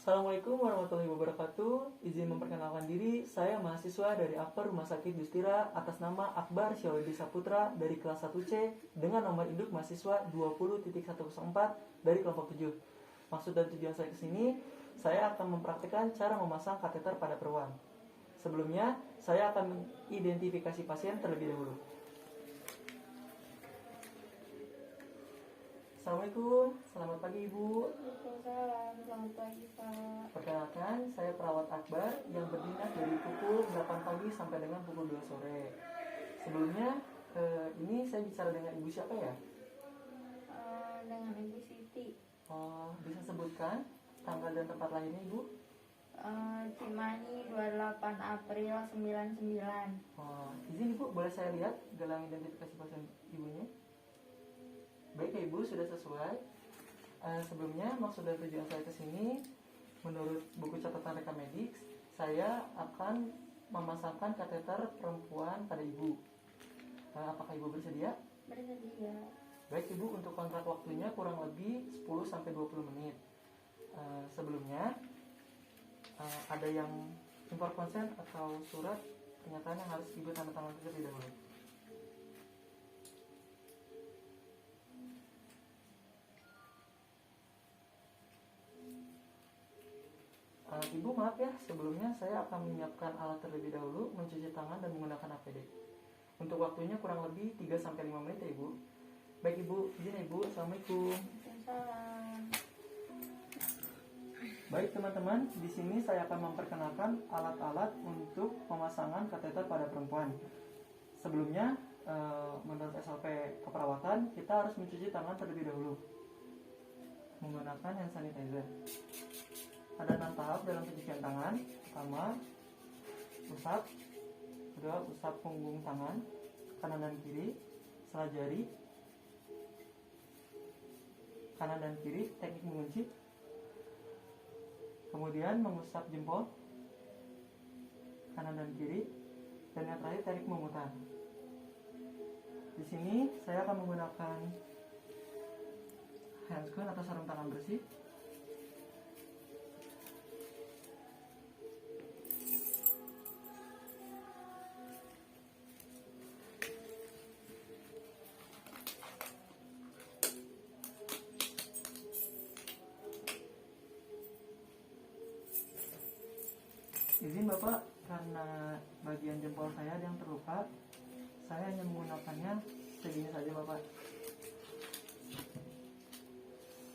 Assalamualaikum warahmatullahi wabarakatuh. Izin memperkenalkan diri, saya mahasiswa dari Akper Rumah Sakit Justira atas nama Akbar Syawedi Saputra dari kelas 1C dengan nomor induk mahasiswa 20.104 dari kelompok 7. Maksud dan tujuan saya kesini, saya akan mempraktikkan cara memasang kateter pada peruan. Sebelumnya, saya akan mengidentifikasi pasien terlebih dahulu. Assalamualaikum, selamat pagi Ibu. Waalaikumsalam, selamat pagi Pak. Perkenalkan, saya perawat Akbar yang berdinas dari pukul 8 pagi sampai dengan pukul 2 sore. Sebelumnya, ini saya bicara dengan Ibu siapa ya? Dengan Ibu Siti. Bisa sebutkan tanggal dan tempat lahirnya Ibu? Cimahi 28 April 99. Izin Ibu, boleh saya lihat gelang identifikasi pasien Ibunya? Baik ya Ibu, sudah sesuai. Sebelumnya, maksud dan tujuan saya ke sini, menurut buku catatan rekam medik, saya akan memasangkan kateter perempuan pada Ibu. Apakah Ibu bersedia? Bersedia. Baik Ibu, untuk kontrak waktunya kurang lebih 10-20 menit. Sebelumnya, ada yang import konsen atau surat pernyataan yang harus Ibu tanda tangan terlebih dahulu. Ibu maaf ya, sebelumnya saya akan menyiapkan alat terlebih dahulu, mencuci tangan dan menggunakan APD. Untuk waktunya kurang lebih 3-5 menit ya Ibu. Baik Ibu, izin ya Ibu. Assalamualaikum. Waalaikumsalam. Baik teman-teman, di sini saya akan memperkenalkan alat-alat untuk pemasangan kateter pada perempuan. Sebelumnya, menurut SOP keperawatan, kita harus mencuci tangan terlebih dahulu menggunakan hand sanitizer. Ada 6 tahap dalam pencucian tangan. Pertama, usap. Kedua, usap punggung tangan kanan dan kiri, setelah jari kanan dan kiri, teknik mengunci. Kemudian mengusap jempol kanan dan kiri, dan yang terakhir teknik memutar. Di sini saya akan menggunakan handscoon atau sarung tangan bersih. Izin Bapak, karena bagian jempol saya ada yang terluka, saya hanya menggunakannya segini saja Bapak.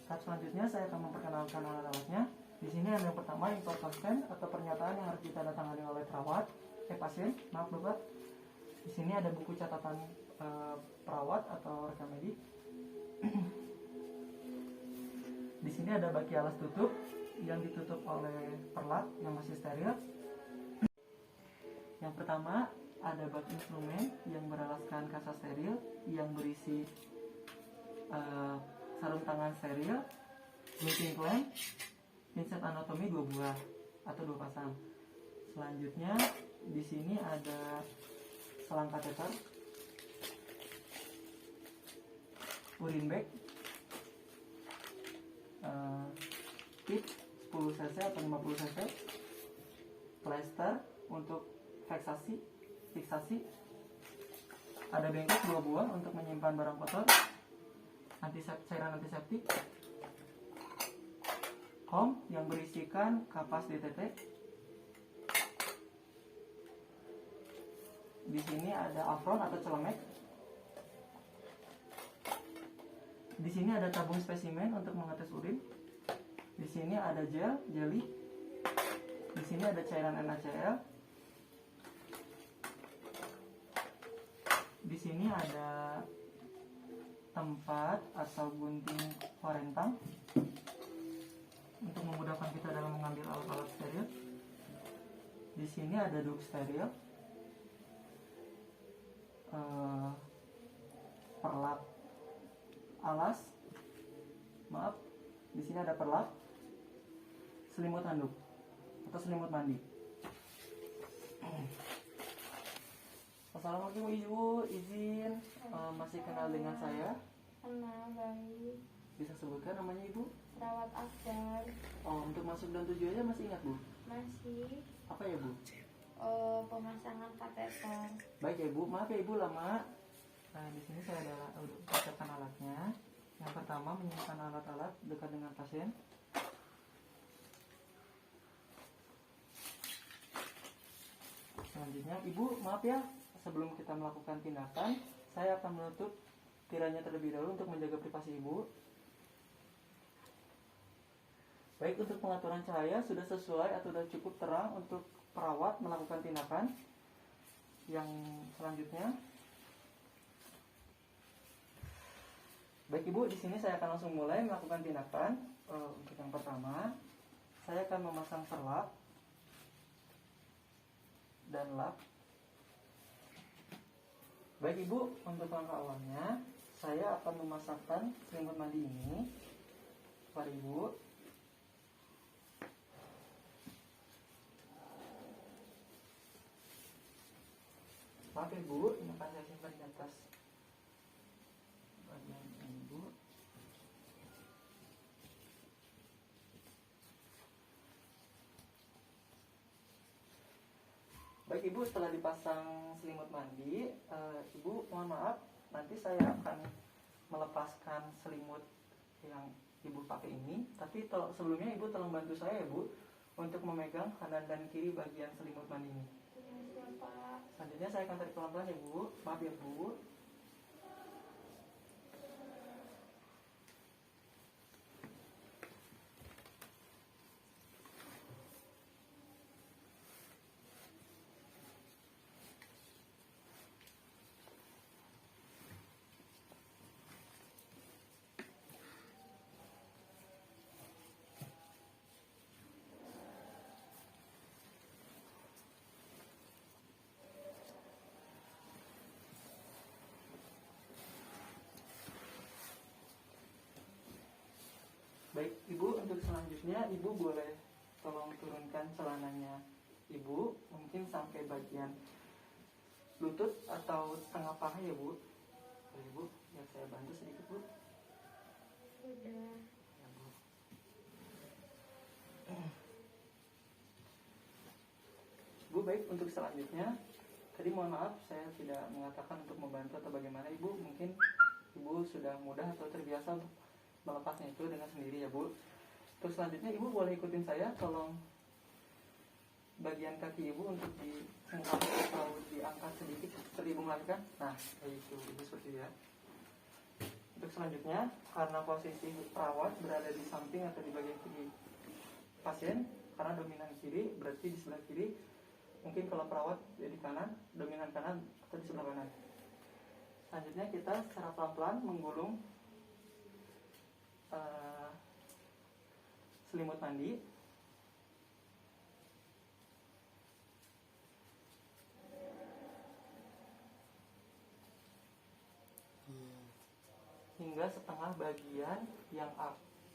Tahap selanjutnya saya akan memperkenalkan alat-alatnya. Di sini ada yang pertama, import consent atau pernyataan yang harus ditandatangani oleh pasien. Maaf Bapak. Di sini ada buku catatan perawat atau rekam medik. Di sini ada baki alas tutup yang ditutup oleh perlat yang masih steril. Yang pertama, ada bak instrumen yang beralaskan kasa steril yang berisi sarung tangan steril, gluting clamp, pinset anatomi 2 buah atau 2 pasang. Selanjutnya, di sini ada selang kateter, urine bag, tip 10 cc atau 50 cc, plester untuk fiksasi, ada bengkok 2 buah untuk menyimpan barang kotor, cairan antiseptik, kom yang berisikan kapas DTT. Di sini ada apron atau celemek. Di sini ada tabung spesimen untuk mengetes urin. Di sini ada jelly. Di sini ada cairan NaCl. Di sini ada tempat atau gunting korentang untuk memudahkan kita dalam mengambil alat-alat steril. Di sini ada duk steril, perlap alas, maaf, di sini ada perlap, selimut handuk atau selimut mandi. Assalamualaikum Ibu, izin masih kenal dengan saya? Kenal, baik. Bisa sebutkan namanya Ibu? Rawat Akbar. Oh, untuk masuk dan tujuannya masih ingat Bu? Masih. Apa ya Bu? Pemasangan kateter. Baik ya Bu, maaf ya Ibu lama. Nah, di sini saya udah persiapkan alatnya. Yang pertama menyiapkan alat-alat dekat dengan pasien. Selanjutnya Ibu, maaf ya, sebelum kita melakukan tindakan, saya akan menutup tirainya terlebih dahulu untuk menjaga privasi Ibu. Baik, untuk pengaturan cahaya sudah sesuai atau sudah cukup terang untuk perawat melakukan tindakan. Yang selanjutnya, baik Ibu, di sini saya akan langsung mulai melakukan tindakan. Untuk yang pertama, saya akan memasang perlap dan lap. Baik Ibu, untuk langkah awalnya, saya akan memasangkan selimut mandi ini kepada Ibu. Maaf ya Bu, ini akan saya simpan di atas bagian ini Bu. Baik Ibu, setelah dipasang selimut mandi, Ibu mohon maaf, nanti saya akan melepaskan selimut yang Ibu pakai ini. Tapi sebelumnya Ibu tolong bantu saya ya Bu, untuk memegang kanan dan kiri bagian selimut mandi ini. Siapa? Selanjutnya saya akan tarik pelan-pelan ya Bu. Maaf ya Bu. Baik Ibu, untuk selanjutnya Ibu boleh tolong turunkan celananya Ibu, mungkin sampai bagian lutut atau setengah paha ya Bu. Boleh Ibu, biar saya bantu sedikit Bu. Sudah. Ya, Bu. Bu, baik, untuk selanjutnya tadi mohon maaf saya tidak mengatakan untuk membantu atau bagaimana Ibu. Mungkin Ibu sudah mudah atau terbiasa untuk melepasnya itu dengan sendiri ya Bu. Terus selanjutnya Ibu boleh ikutin saya, tolong bagian kaki Ibu untuk diangkat atau diangkat sedikit seperti Ibu melakukan. Nah, itu Ibu seperti ya. Untuk selanjutnya, karena posisi perawat berada di samping atau di bagian kiri pasien, karena dominan kiri berarti di sebelah kiri. Mungkin kalau perawat di kanan, dominan kanan atau di sebelah kanan. Selanjutnya kita secara pelan-pelan menggulung selimut mandi. Hingga setengah bagian yang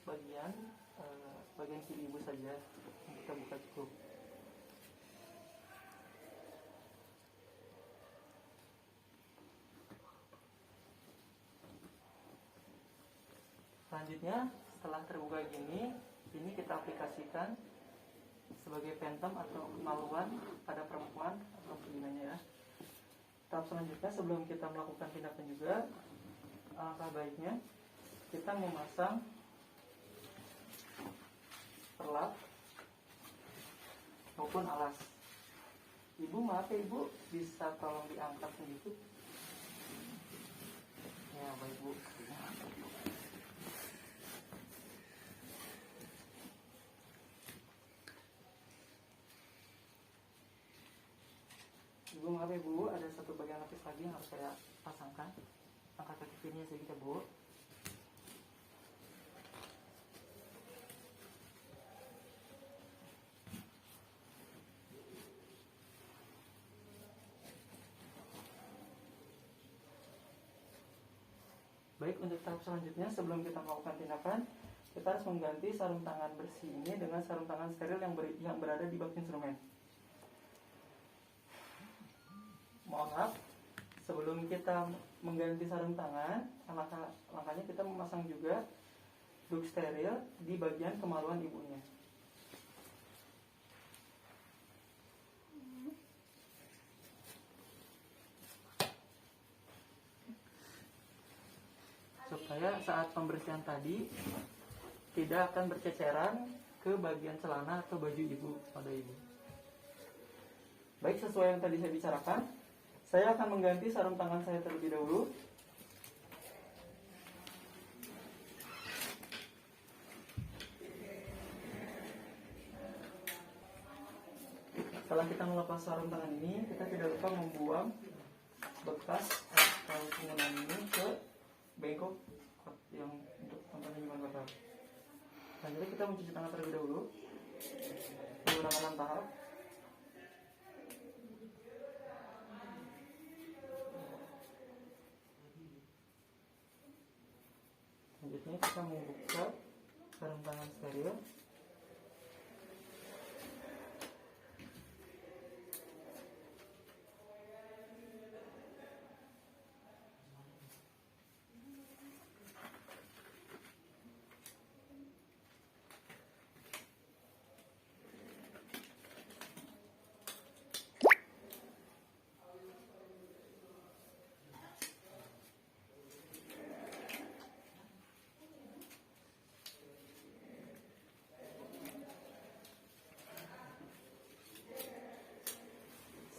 bagian kiri Ibu saja yang kita buka cukup. Selanjutnya setelah terbuka gini, ini kita aplikasikan sebagai pentom atau kemaluan pada perempuan atau perginanya ya. Tahap selanjutnya sebelum kita melakukan tindakan juga, alangkah baiknya kita memasang perlap maupun alas. Ibu maaf ya Ibu, bisa tolong diangkat sedikit. Ya baik Bu. Ibu maaf ya Bu, ada satu bagian lapis lagi yang harus saya pasangkan. Angkat kaki kirinya sedikit ya Bu. Baik, untuk tahap selanjutnya sebelum kita melakukan tindakan, kita harus mengganti sarung tangan bersih ini dengan sarung tangan steril yang berada di bak instrumen. Mohon maaf, sebelum kita mengganti sarung tangan, langkahnya kita memasang juga duk steril di bagian kemaluan ibunya. Supaya saat pembersihan tadi tidak akan berceceran ke bagian celana atau baju ibu pada ibu. Baik, sesuai yang tadi saya bicarakan, saya akan mengganti sarung tangan saya terlebih dahulu. Setelah kita melepas sarung tangan ini, kita tidak lupa membuang bekas atau penggunaan ini ke bengkok yang untuk tempat menyimpan kotor. Selanjutnya kita mencuci tangan terlebih dahulu menggunakan 6 tahap. Selanjutnya kita membuka sarung tangan steril.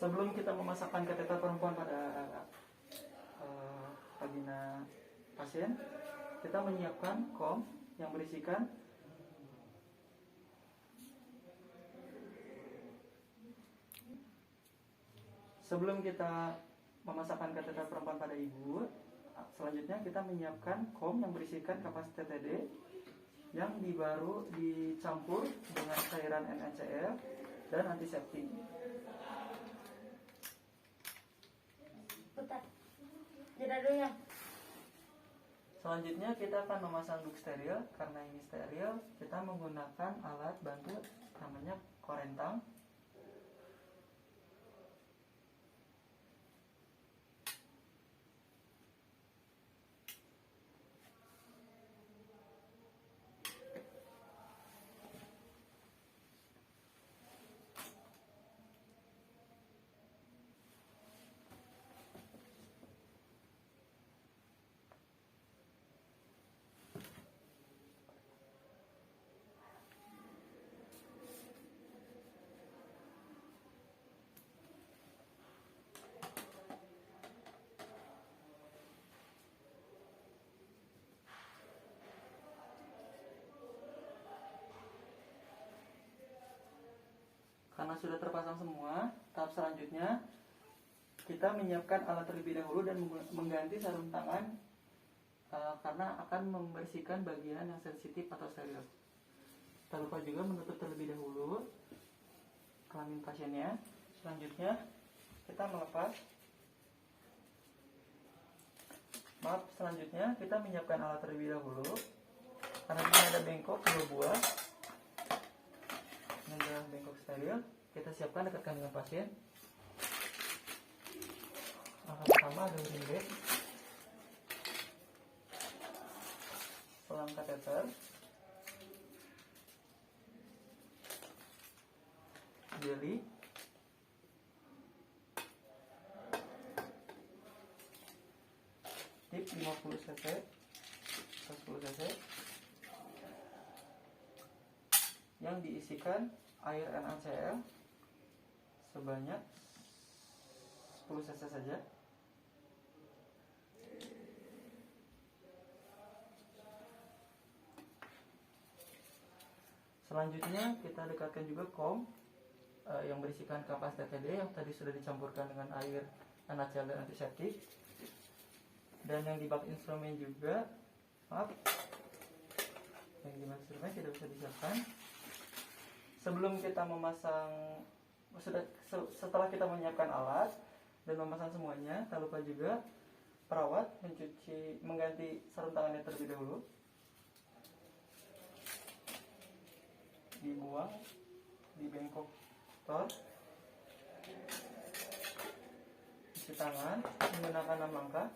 Sebelum kita memasakkan kateter perempuan pada vagina pasien, kita menyiapkan kom yang berisikan sebelum kita memasakkan kateter perempuan pada ibu, selanjutnya kita menyiapkan kom yang berisikan kapas TTD yang baru dicampur dengan cairan NaCl dan antiseptik. Putar. Jeda dulu ya. Selanjutnya kita akan memasang duk steril. Karena ini steril, kita menggunakan alat bantu namanya korentang. Karena sudah terpasang semua, tahap selanjutnya kita menyiapkan alat terlebih dahulu dan mengganti sarung tangan karena akan membersihkan bagian yang sensitif atau steril. Tak lupa juga menutup terlebih dahulu kelamin pasiennya. Selanjutnya kita selanjutnya kita menyiapkan alat terlebih dahulu. Karena ini ada bengkok 2 buah. Ini adalah bengkok steril. Kita siapkan dekatkan dengan pasien. Langkah pertama ada urine bag, selang kateter, jeli, tip 50 cc atau 10 cc yang diisikan air NaCl sebanyak 10 cc saja. Selanjutnya kita dekatkan juga kom yang berisikan kapas TTD yang tadi sudah dicampurkan dengan air NaCl dan antiseptik. Dan yang di bak instrumen juga, yang di bak instrumen tidak bisa disiapkan. Sebelum kita memasang, setelah kita menyiapkan alat dan memasang semuanya, tak lupa juga perawat mengganti sarung tangannya terlebih dahulu. Dibuang di bengkok tor, cuci tangan menggunakan 6 langkah.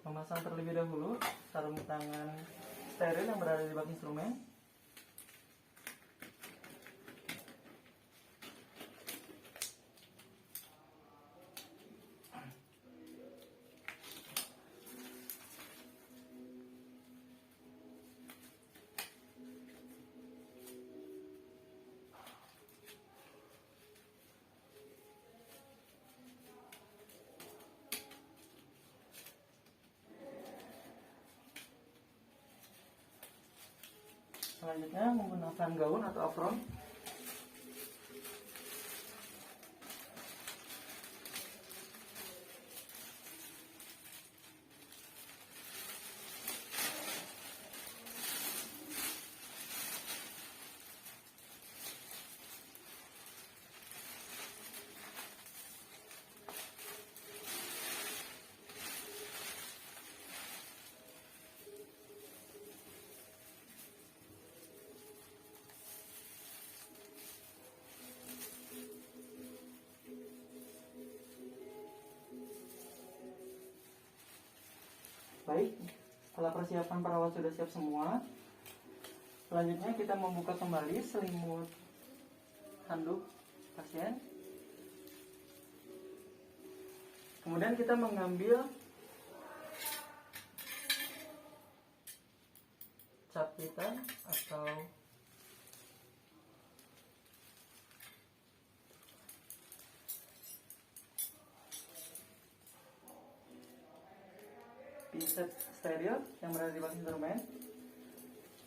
Memasang terlebih dahulu sarung tangan steril yang berada di bak instrumen. Selanjutnya menggunakan gaun atau apron. Baik, setelah persiapan perawat sudah siap semua, selanjutnya kita membuka kembali selimut handuk pasien. Kemudian kita mengambil cap kita atau pinset steril yang berada di bak instrumen.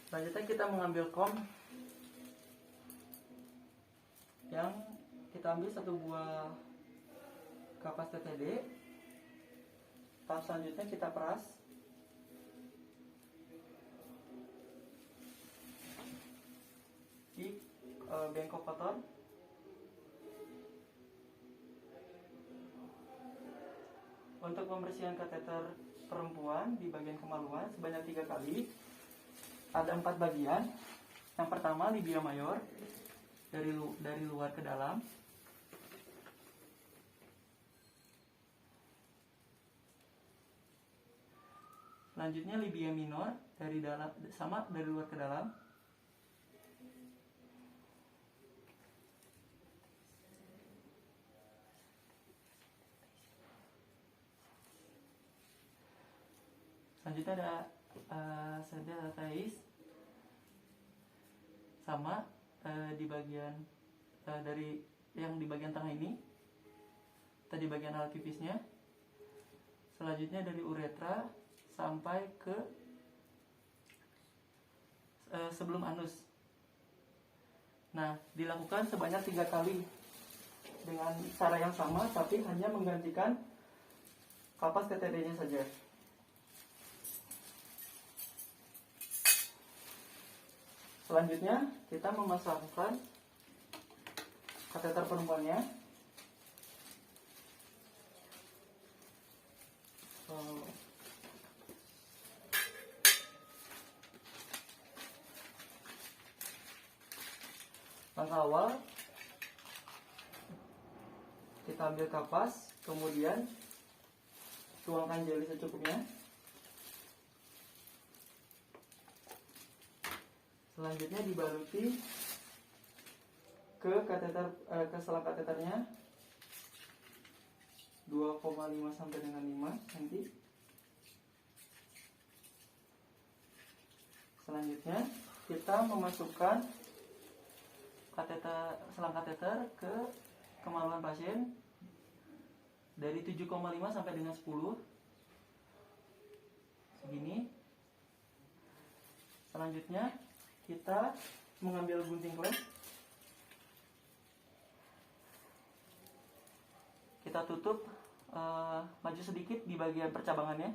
Selanjutnya kita mengambil kom yang kita ambil satu buah kapas TTD. Tahap selanjutnya kita peras. Di bengkok kotor. Untuk pembersihan kateter perempuan di bagian kemaluan sebanyak 3 kali. Ada 4 bagian. Yang pertama labia mayor, dari luar ke dalam. Selanjutnya labia minor, dari luar ke dalam. Selanjutnya ada sedalatais sama di bagian di bagian tengah ini, tadi bagian alat pipisnya. Selanjutnya dari uretra sampai ke sebelum anus. Nah, dilakukan sebanyak 3 kali dengan cara yang sama, tapi hanya menggantikan kapas TTD-nya saja. Selanjutnya kita memasangkan kateter perempuannya. Langkah awal, kita ambil kapas, kemudian tuangkan jeli secukupnya. Selanjutnya dibaluti ke selang kateternya 2,5 sampai dengan 5 cm. Selanjutnya kita memasukkan selang kateter ke kemaluan pasien dari 7,5 sampai dengan 10 segini. Selanjutnya kita mengambil gunting klem, kita tutup maju sedikit di bagian percabangannya.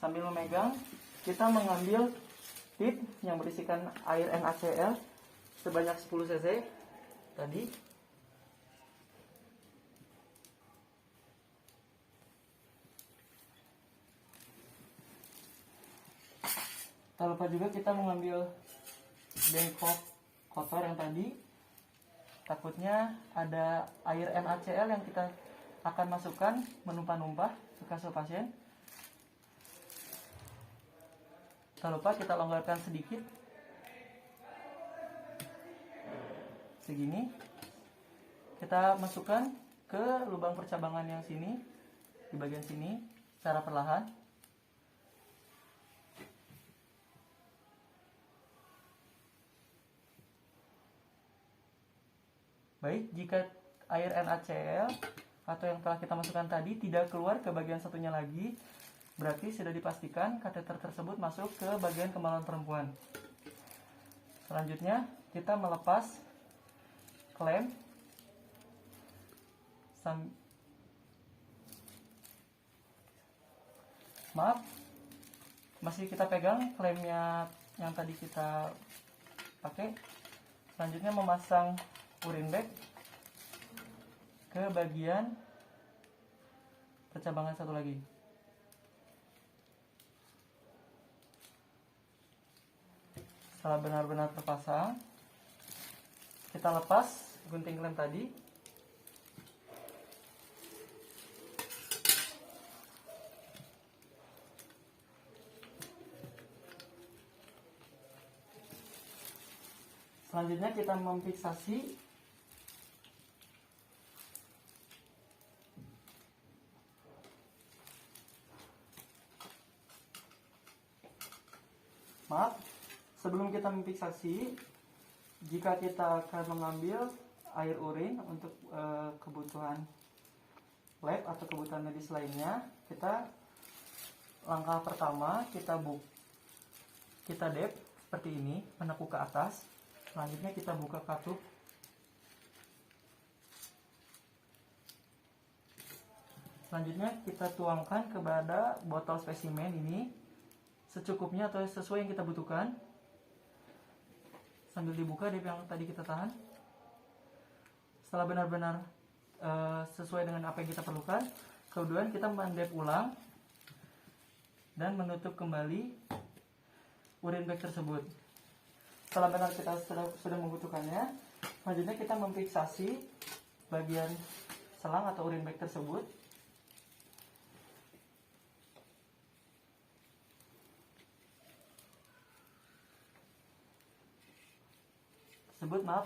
Sambil memegang, kita mengambil tip yang berisikan air NaCl sebanyak 10 cc tadi. Tak lupa juga kita mengambil bengkok kotor yang tadi. Takutnya ada air NaCl yang kita akan masukkan menumpah-numpah ke kasur pasien. Tak lupa kita longgarkan sedikit. Segini. Kita masukkan ke lubang percabangan yang sini, di bagian sini, secara perlahan. Baik, jika air NaCl atau yang telah kita masukkan tadi tidak keluar ke bagian satunya lagi, berarti sudah dipastikan kateter tersebut masuk ke bagian kemaluan perempuan. Selanjutnya, kita melepas klem. Maaf, masih kita pegang klemnya yang tadi kita pakai. Selanjutnya memasang urin bag ke bagian percabangan satu lagi. Setelah benar-benar terpasang, kita lepas gunting klem tadi. Selanjutnya kita memfiksasi sebelum kita memfiksasi, jika kita akan mengambil air urin untuk kebutuhan lab atau kebutuhan medis lainnya, langkah pertama kita dep seperti ini, menekuk ke atas. Selanjutnya kita buka katup. Selanjutnya kita tuangkan kepada botol spesimen ini secukupnya atau sesuai yang kita butuhkan, sambil dibuka dep yang tadi kita tahan. Setelah benar-benar sesuai dengan apa yang kita perlukan, kemudian kita mendep ulang dan menutup kembali urin bag tersebut. Setelah benar kita sudah membutuhkannya, selanjutnya kita memfiksasi bagian selang atau urin bag tersebut.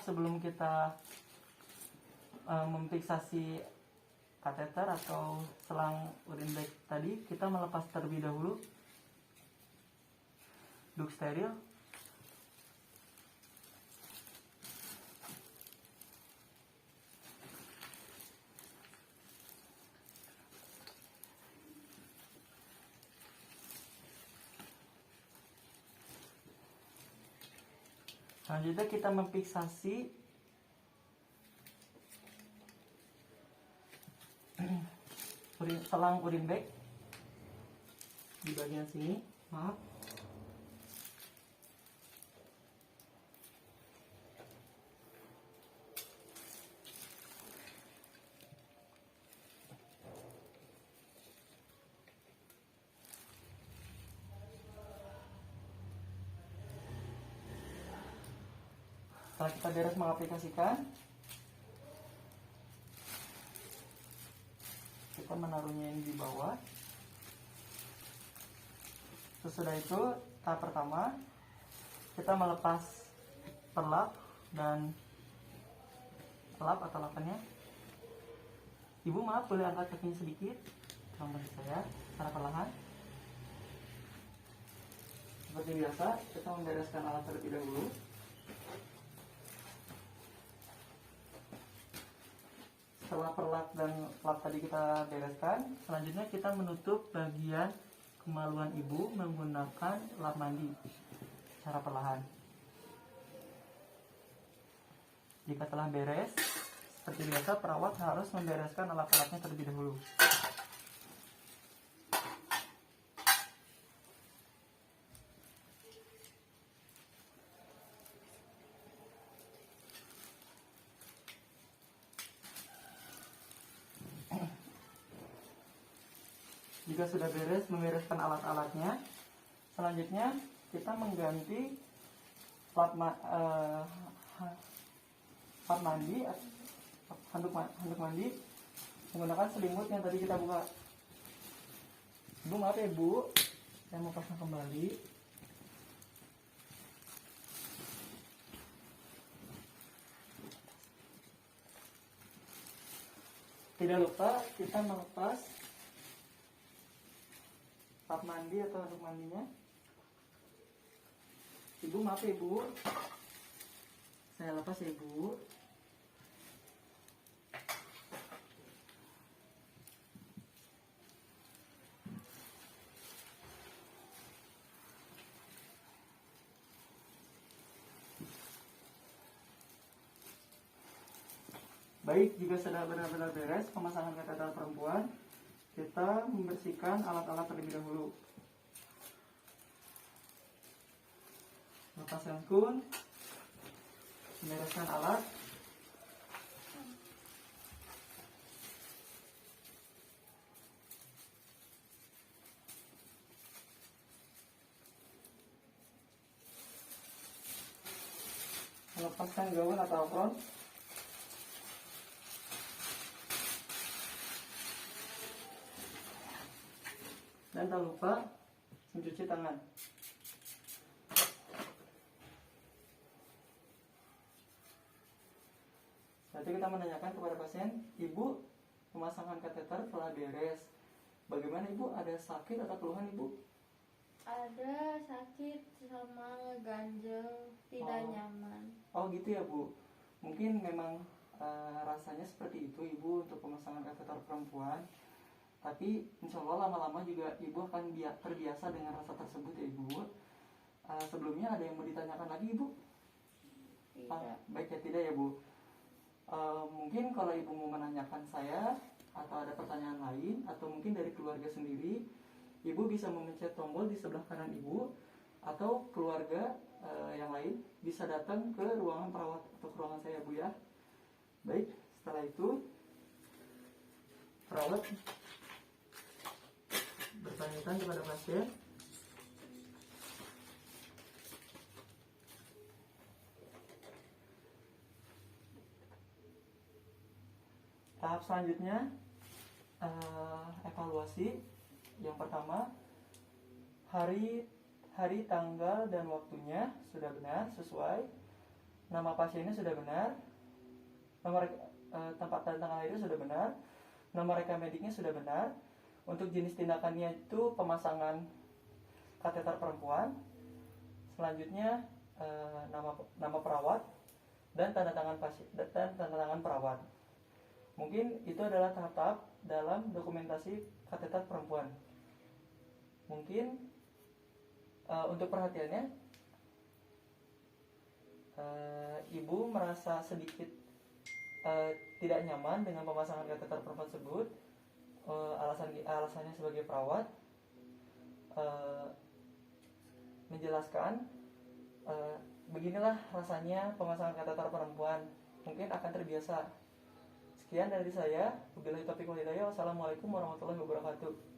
Sebelum kita memfiksasi kateter atau selang urin bag tadi, kita melepas terlebih dahulu duk steril. Selanjutnya kita memfiksasi selang urin bag di bagian sini. Maaf. Setelah kita beres mengaplikasikan, kita menaruhnya ini di bawah. Sesudah itu, tahap pertama, kita melepas perlap dan lap atau lapannya. Ibu maaf, boleh angkat kakinya sedikit, tolong bantu saya secara perlahan. Seperti biasa, kita membereskan alat terlebih dahulu. Setelah perlap dan lap tadi kita bereskan, selanjutnya kita menutup bagian kemaluan ibu menggunakan lap mandi secara perlahan. Jika telah beres, seperti biasa perawat harus membereskan alat-alatnya terlebih dahulu. Jika sudah beres membereskan alat-alatnya, selanjutnya kita mengganti plat mandi, handuk mandi menggunakan selimut yang tadi kita buka. Ibu maaf ya Bu, saya mau pasang kembali. Tidak lupa kita melepas plat mandi atau handuk mandinya. Ibu maaf ya Bu, saya lepas ya Bu. Baik, jika sudah benar-benar beres pemasangan kateter perempuan, kita membersihkan alat-alat terlebih dahulu. Lepas sangkun, membereskan alat. Melepaskan gaun atau apron. Dan tak lupa mencuci tangan. Nanti kita menanyakan kepada pasien, Ibu, pemasangan kateter telah beres. Bagaimana Ibu? Ada sakit atau keluhan Ibu? Ada sakit sama ganjel, tidak nyaman. Oh gitu ya Bu. Mungkin memang rasanya seperti itu Ibu untuk pemasangan kateter perempuan. Tapi insya Allah lama-lama juga Ibu akan terbiasa dengan rasa tersebut ya Ibu. Sebelumnya ada yang mau ditanyakan lagi Ibu? Tidak. Baik ya, tidak ya Bu. Mungkin kalau Ibu mau menanyakan saya atau ada pertanyaan lain atau mungkin dari keluarga sendiri, Ibu bisa memencet tombol di sebelah kanan Ibu, atau keluarga yang lain bisa datang ke ruangan perawat atau ke ruangan saya Bu ya. Baik, setelah itu perawat bertanyakan kepada pasien, tahap selanjutnya evaluasi. Yang pertama, hari, tanggal dan waktunya sudah benar, sesuai. Nama pasiennya sudah benar, nomor tempat dan tanggal lahirnya sudah benar, nomor rekam mediknya sudah benar. Untuk jenis tindakannya itu pemasangan kateter perempuan. Selanjutnya nama perawat dan tanda tangan perawat. Mungkin itu adalah tahap-tahap dalam dokumentasi kateter perempuan. Mungkin untuk perhatiannya, Ibu merasa sedikit tidak nyaman dengan pemasangan kateter perempuan tersebut. Alasannya sebagai perawat menjelaskan, beginilah rasanya pemasangan kateter perempuan, mungkin akan terbiasa. Sekian dari saya. Wabillahi taufiq wal hidayah. Wassalamualaikum warahmatullahi wabarakatuh.